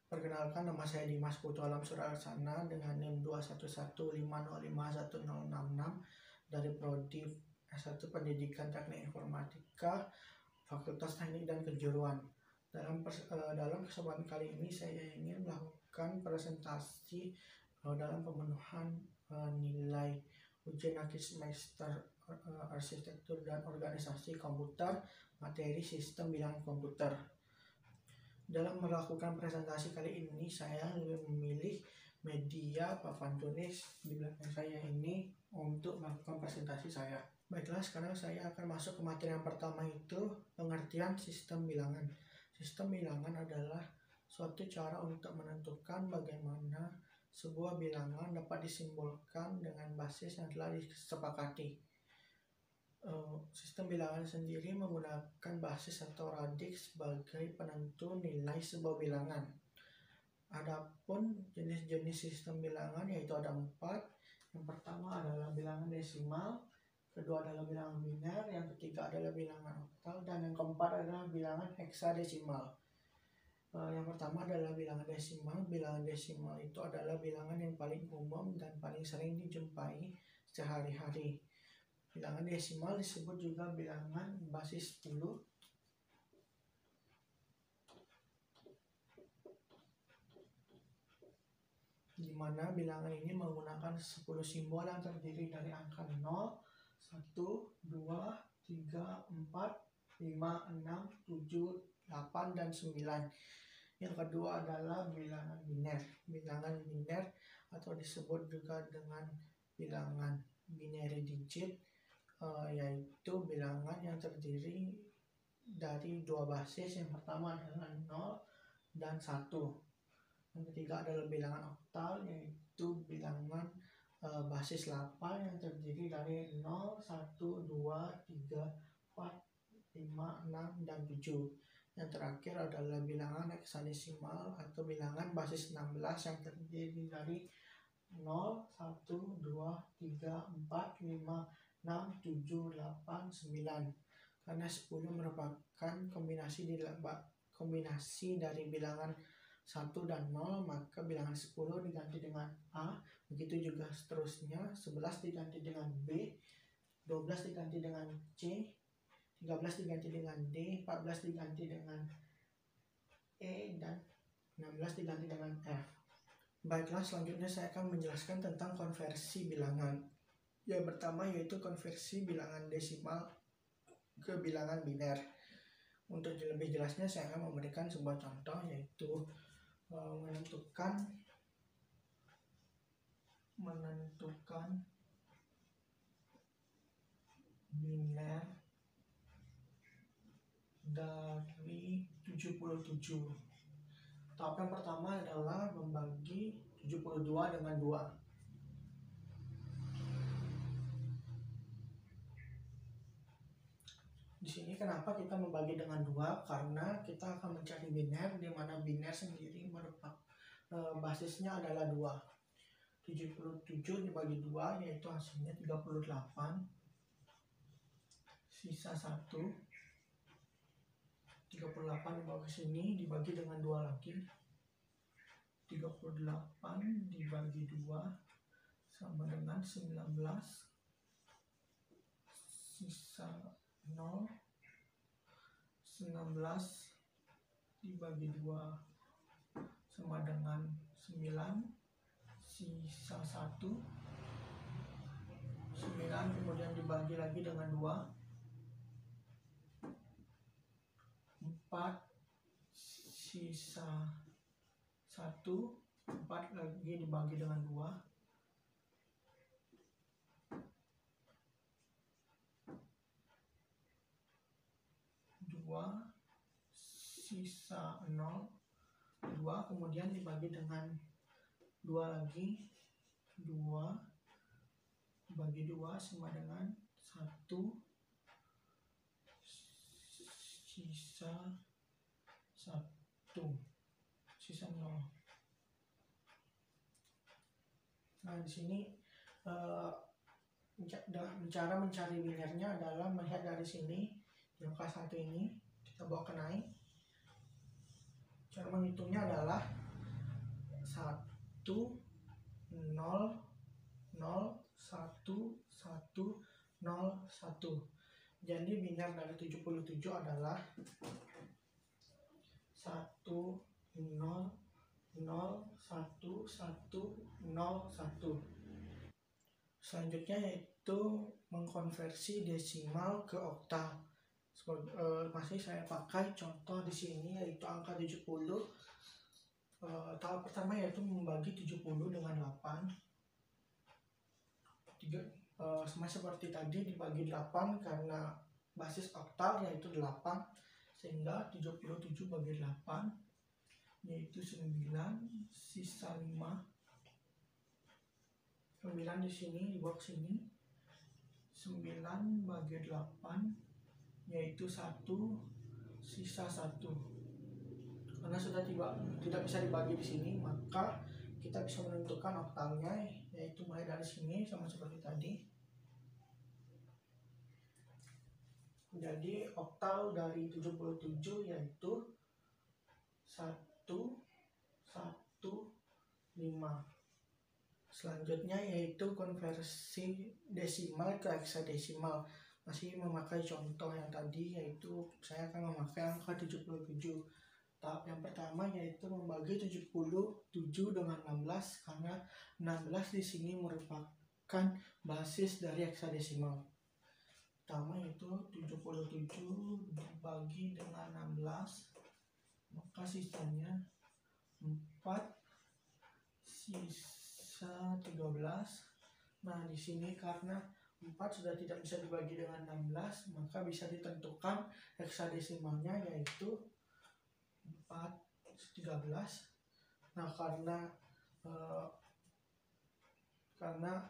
Perkenalkan, nama saya Dimas Putu Alam Suraksana dengan NIM 21150511066 dari Prodi S1 Pendidikan Teknik Informatika, Fakultas Teknik dan Kejuruan. Dalam kesempatan kali ini saya ingin melakukan presentasi dalam pemenuhan nilai ujian akhir semester Arsitektur dan Organisasi Komputer, materi Sistem Bilangan Komputer. Dalam melakukan presentasi kali ini, saya lebih memilih media papan tulis di belakang saya ini untuk melakukan presentasi saya. Baiklah, sekarang saya akan masuk ke materi yang pertama, itu pengertian sistem bilangan. Sistem bilangan adalah suatu cara untuk menentukan bagaimana sebuah bilangan dapat disimbolkan dengan basis yang telah disepakati. Sistem bilangan sendiri menggunakan basis atau radix sebagai penentu nilai sebuah bilangan. Adapun jenis-jenis sistem bilangan yaitu ada 4. Yang pertama adalah bilangan desimal, kedua adalah bilangan biner, yang ketiga adalah bilangan oktal, dan yang keempat adalah bilangan heksadesimal. Yang pertama adalah bilangan desimal. Bilangan desimal itu adalah bilangan yang paling umum dan paling sering dijumpai sehari-hari. Bilangan desimal disebut juga bilangan basis 10. Di mana bilangan ini menggunakan 10 simbol yang terdiri dari angka 0, 1, 2, 3, 4, 5, 6, 7, 8, dan 9. Yang kedua adalah bilangan biner. Bilangan biner atau disebut juga dengan bilangan binary digit, yaitu bilangan yang terdiri dari 2 basis. Yang pertama adalah 0 dan 1. Yang ketiga adalah bilangan oktal, yaitu bilangan basis 8 yang terdiri dari 0, 1, 2, 3, 4, 5, 6, dan 7. Yang terakhir adalah bilangan heksadesimal atau bilangan basis 16 yang terdiri dari 0, 1, 2, 3, 4, 5, 6, 7, 8, 9. Karena 10 merupakan kombinasi dari bilangan 1 dan 0, maka bilangan 10 diganti dengan A, begitu juga seterusnya. 11 diganti dengan B, 12 diganti dengan C, 13 diganti dengan D, 14 diganti dengan E, dan 16 diganti dengan F. Baiklah, selanjutnya saya akan menjelaskan tentang konversi bilangan. Yang pertama yaitu konversi bilangan desimal ke bilangan biner. Untuk lebih jelasnya saya akan memberikan sebuah contoh, yaitu menentukan biner dari 77. Tahap yang pertama adalah membagi 72 dengan 2. Di sini kenapa kita membagi dengan 2? Karena kita akan mencari biner, di mana biner sendiri merupakan basisnya adalah 2. 77 dibagi 2 yaitu hasilnya 38. Sisa 1. 38 dibawa ke sini, dibagi dengan 2 lagi. 38 dibagi 2 sama dengan 19. Sisa 0. 19 dibagi 2 sama dengan 9. Sisa 1. 9 kemudian dibagi lagi dengan 2. 4. Sisa 1. 4 lagi dibagi dengan 2. 2. Sisa 0. 2 kemudian dibagi dengan 2 lagi. 2 bagi 2 sama dengan 1. Sisa 1. Sisa 0. Nah, di sini cara mencari binernya adalah melihat dari sini. Di angka 1 ini kita bawa ke naik. Cara menghitungnya adalah 1 0 0 1 1 0 1. Jadi biner dari 77 adalah 1 0 0 1 1 0 1. Selanjutnya yaitu mengkonversi desimal ke oktal. Masih saya pakai contoh di sini yaitu angka 70. Tahap pertama yaitu membagi 70 dengan 8. Sama seperti tadi dibagi 8 karena basis oktal yaitu 8, sehingga 77 bagi 8 yaitu 9, sisa 5. 9 di sini, di box ini 9 bagi 8 yaitu 1, sisa 1. Karena sudah tidak bisa dibagi di sini, maka kita bisa menentukan oktalnya, yaitu mulai dari sini sama seperti tadi. Jadi oktal dari 77 yaitu 1 1 5. Selanjutnya yaitu konversi desimal ke heksadesimal. Masih memakai contoh yang tadi, yaitu saya akan memakai angka 77. Tahap yang pertama yaitu membagi 77 dengan 16 karena 16 di sini merupakan basis dari heksadesimal. Pertama yaitu 77 dibagi dengan 16, maka sisanya 4, sisa 13. Nah, di sini karena 4 sudah tidak bisa dibagi dengan 16, maka bisa ditentukan heksadesimalnya yaitu 4 13. Nah, karena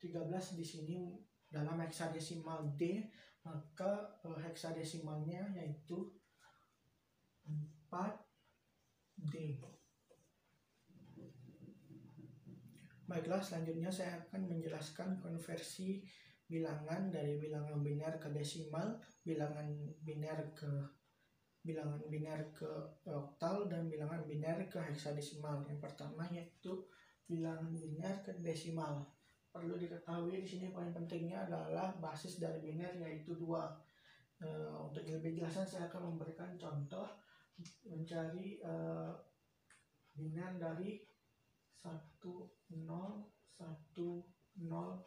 13 di sini dalam heksadesimal D, maka heksadesimalnya yaitu 4D. Baiklah, selanjutnya saya akan menjelaskan konversi bilangan dari bilangan biner ke desimal, bilangan biner ke oktal, dan bilangan biner ke heksadesimal. Yang pertama yaitu bilangan biner ke desimal. Perlu diketahui di sini poin pentingnya adalah basis dari biner yaitu 2. Untuk lebih jelasnya saya akan memberikan contoh mencari biner dari 1 0 1 0 0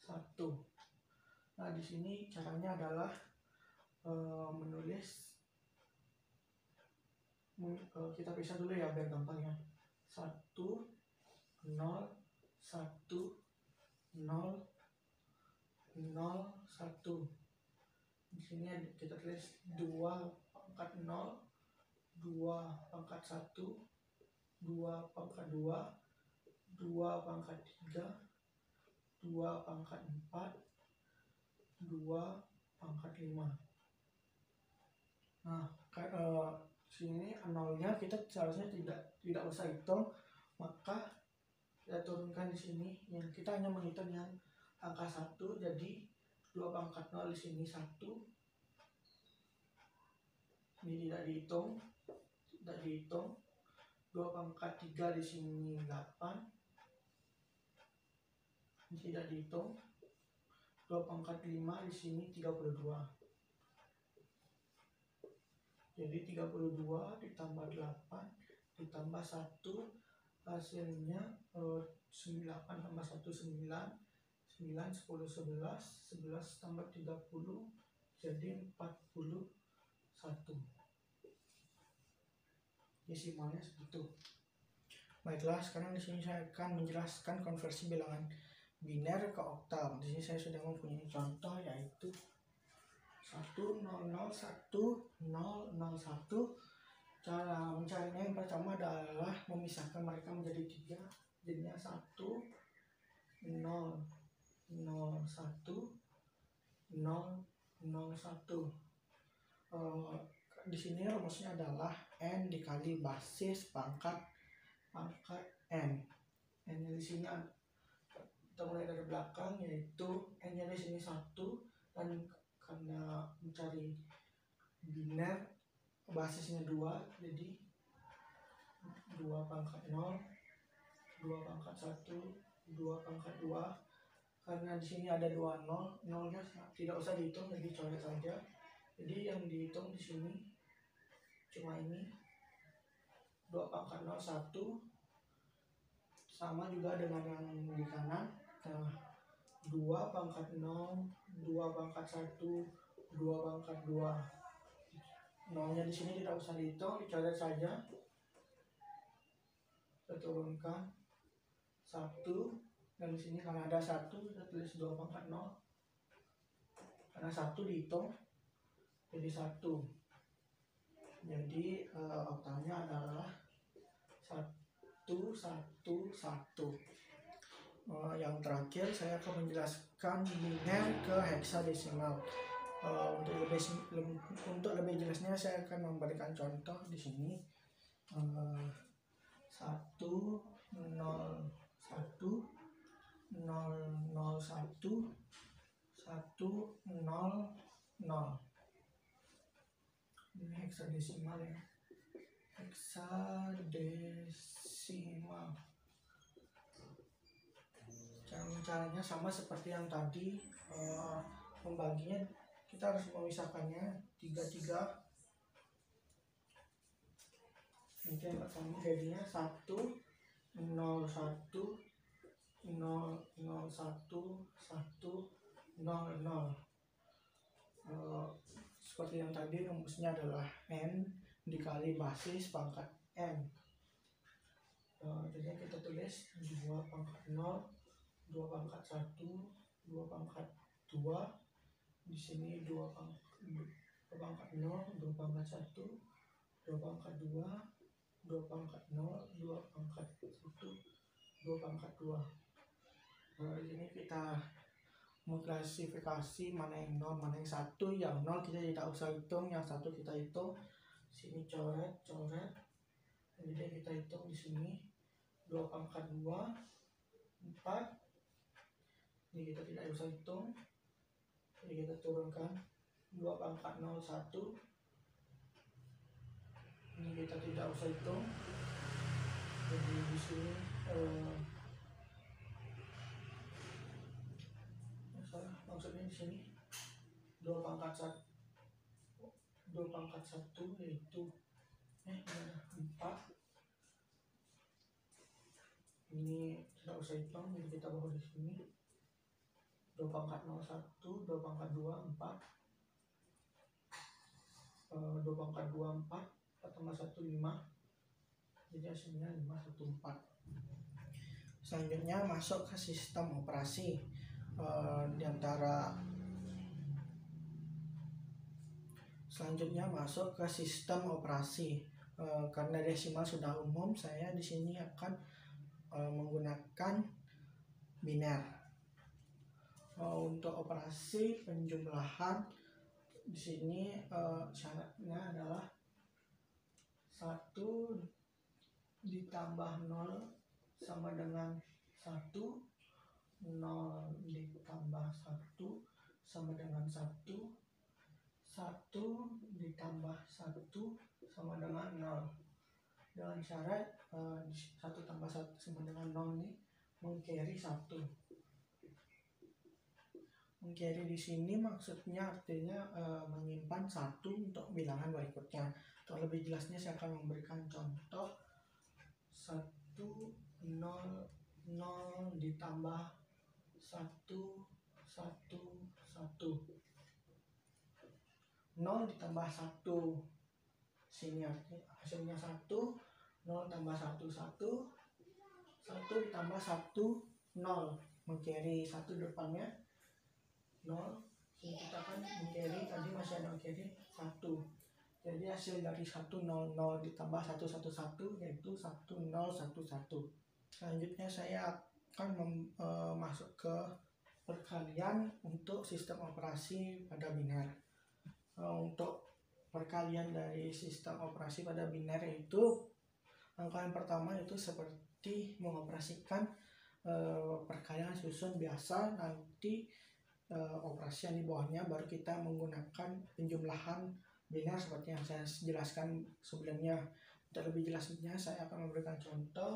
1. Nah, di sini caranya adalah menulis, kita pisah dulu ya biar gampang ya. 1 0 1 0 0 1. Di sini kita tulis 2 pangkat 0, 2 pangkat 1, 2 pangkat 2, 2 pangkat 3, 2 pangkat 4, 2 pangkat 5. Nah, sini nolnya kita seharusnya tidak usah hitung, maka kita turunkan di sini. Yang kita hanya menghitung yang angka 1, jadi 2 pangkat 0 di sini 1. Ini tidak dihitung. 2 pangkat 3 di sini 8. Ini tidak dihitung. 2 pangkat 5 di sini 32. Jadi 32 ditambah 8 ditambah 1 hasilnya 8 tambah 1 9, 9 10 11, 11 tambah 30 jadi 41. Desimalnya segitu. Baiklah, sekarang di sini saya akan menjelaskan konversi bilangan biner ke oktal. Di sini saya sudah mempunyai contoh yaitu 1001 001. Cara mencarinya yang pertama adalah memisahkan mereka menjadi 3. Jadinya 1 0 0 1 0 0 1. Di sini rumusnya adalah n dikali basis pangkat n. N-nya di sini kita mulai dari belakang, yaitu n-nya di sini 1, dan karena mencari biner basisnya 2, jadi 2 pangkat 0, 2 pangkat 1, 2 pangkat 2. Karena di sini ada 2 0, nolnya tidak usah dihitung, jadi coret saja. Jadi yang dihitung di sini cuma ini 2 pangkat 0 1, sama juga dengan yang di kanan. Nah, 2 pangkat 0, 2 pangkat 1, 2 pangkat 2. Nolnya di sini tidak usah dihitung, dicoret saja. Kita turunkan 1, dan di sini karena ada 1 kita tulis 2 pangkat 0. Karena 1 dihitung jadi 1. Jadi oktalnya adalah 1 1 1. Yang terakhir saya akan menjelaskan biner ke heksadesimal. Untuk lebih jelasnya saya akan memberikan contoh di sini. 1 0 1 0 0 1 1 0 0. Ini heksadesimal ya. Heksadesimal. Caranya sama seperti yang tadi. Membaginya kita harus memisahkannya 3 3. Nanti yang pertama jadinya 1 0 1 0 0 1 1 0 0. Seperti yang tadi rumusnya adalah n dikali basis pangkat n. Jadi kita tulis 2 pangkat 0, 2 pangkat 1, 2 pangkat 2. Di sini 2 pangkat 0, 2 pangkat 1, 2 pangkat 2, 2 pangkat 0, 2 pangkat 1, 2 pangkat 2. Di sini kita mengklasifikasi mana yang 0, mana yang 1. Yang 0 kita tidak usah hitung, yang 1 kita hitung. Sini coret. Jadi kita hitung di sini 2 pangkat 2 4. Ini kita tidak usah hitung. Jadi kita turunkan 2 pangkat 0 1. Ini kita tidak usah hitung. Jadi di sini maksudnya di sini 2 pangkat 1 yaitu 4. Ini tidak usah hitung, jadi kita bawa di sini 2 pangkat 0 1, 2 pangkat 2 4, 2 pangkat 2 4, 4 tambah 1 5. Jadi hasilnya 5 1 4. Selanjutnya masuk ke sistem operasi. Selanjutnya masuk ke sistem operasi. Karena desimal sudah umum, saya di sini akan menggunakan biner. Untuk operasi penjumlahan di sini syaratnya adalah 1 ditambah 0 sama dengan 1, 0 ditambah 1 sama dengan 1, 1 ditambah 1 sama dengan 0. Dengan syarat 1 tambah 1 sama dengan 0 ini meng-carry 1. Meng-carry di sini maksudnya artinya menyimpan 1 untuk bilangan berikutnya. Untuk lebih jelasnya saya akan memberikan contoh 1 0 0 ditambah 1 1 1. 0 ditambah 1. Sini hasilnya 1. 0 tambah 1 1. 1 ditambah 1 0. Meng-carry 1 depannya 0. Ini kita kan meng-carry, tadi masih ada meng-carry 1. Jadi hasil dari 1 0 0 ditambah 1 1 1 yaitu 1 0 1 1. Selanjutnya saya akan masuk ke perkalian untuk sistem operasi pada biner. Untuk perkalian dari sistem operasi pada biner itu langkah yang pertama itu seperti mengoperasikan perkalian susun biasa. Nanti operasi yang di bawahnya baru kita menggunakan penjumlahan biner seperti yang saya jelaskan sebelumnya. Terlebih jelasnya saya akan memberikan contoh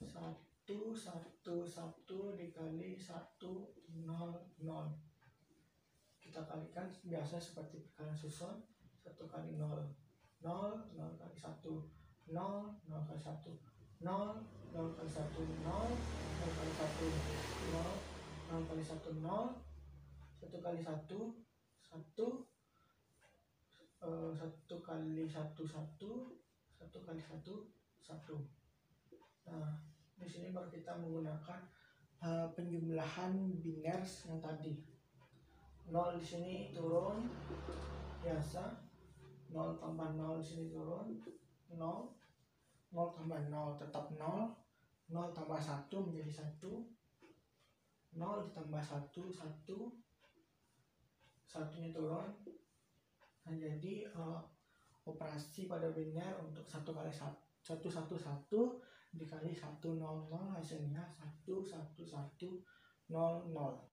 1 dikali 1 0 0. Kita kalikan biasa seperti perkalian susun, 1 kali 0 0 0 kali 1 0 0 kali 1 0 0 kali 1 0 0 kali 1 0 0 kali 1 0 1 kali 1 1 1 kali 1 1 1 kali 1 1. Nah, di sini baru kita menggunakan penjumlahan biner yang tadi. 0 di sini turun biasa, 0 tambah 0 di sini turun 0, 0 tambah 0 tetap 0, 0 tambah 1 menjadi 1, 0 ditambah 1 1, satunya turun. Nah, jadi operasi pada biner untuk 1 kali 1 dikali 1 0 0 hasilnya 1 1 1 0 0.